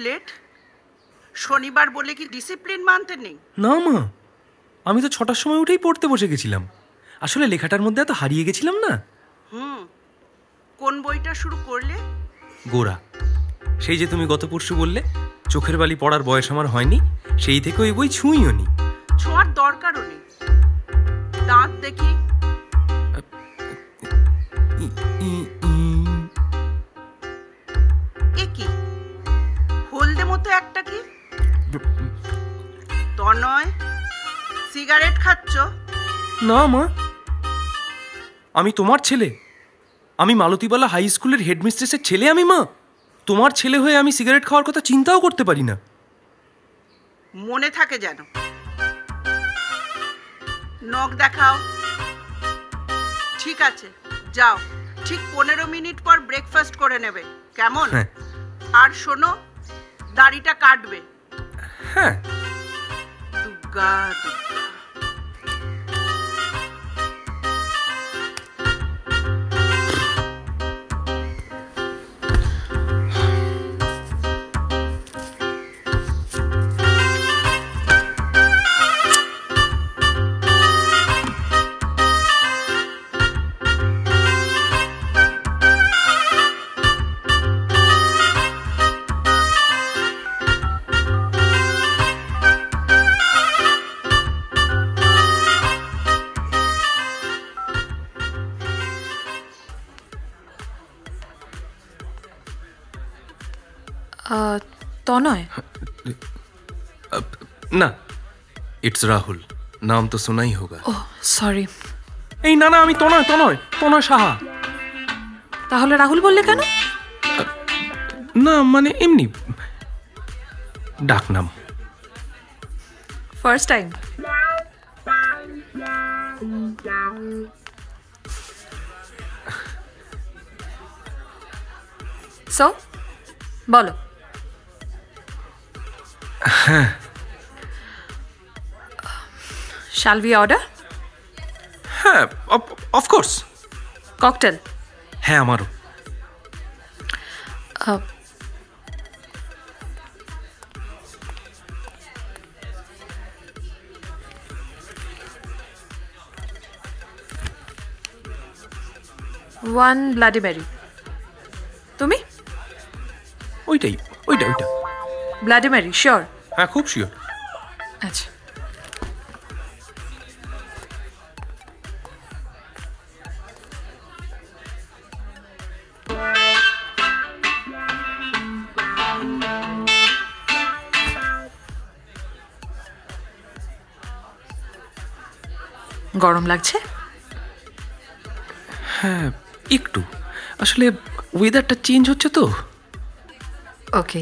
Late? শনিবার বলে কি ডিসিপ্লিন মানতে নেই? না মা, আমি তো 6টার সময় উঠেই পড়তে বসে গেছিলাম। আসলে লেখাটার মধ্যে এত হারিয়ে গেছিলাম না। কোন বইটা শুরু করলে? গোরা। সেই যে তুমি গত পরশু বললে চোখের বালি পড়ার বয়স আমার হয়নি, সেই থেকে ওই বই ছুঁইও নি। ছোঁয়ার দরকারও নেই। দাঁত দেখি। এ কি হলদে মতো একটা কি? তনয়, সিগারেট খাচ্ছ? না মা, আমি তোমার ছেলে। আমি মালতীবালা হাই স্কুলের হেডমিস্ট্রেসের ছেলে। আমি মা, তোমার ছেলে হয়ে আমি সিগারেট খাওয়ার কথা চিন্তাও করতে পারি না। মনে থাকে যেন। নখ দেখাও। ঠিক আছে, যাও। ঠিক 15 মিনিট পর ব্রেকফাস্ট করে নেবে, কেমন? আর শোনো, দাড়িটা কাটবে। হ্যাঁ। দুগ্গা দুগ্গা। তনয়? না, ইটস রাহুল। নাম তো শোনাই হোগা। Oh sorry. এই না না, আমি তনয়, তনয়, তনয় সাহা। তাহলে রাহুল বললে কেন? না মানে এমনি ডাক নাম। First time? সো বলো। হ্যাঁ। Shall we order? হ্যাঁ, অফকোর্স। ককটেল? হ্যাঁ, আমারও। One bloody Mary. তুমি? ওইটাই, ওইটা ওইটা। Bloody Mary sure? হ্যাঁ, খুব শিওর। আচ্ছা। গরম লাগছে? হ্যাঁ একটু, আসলে ওয়েদারটা চেঞ্জ হচ্ছে তো। ওকে।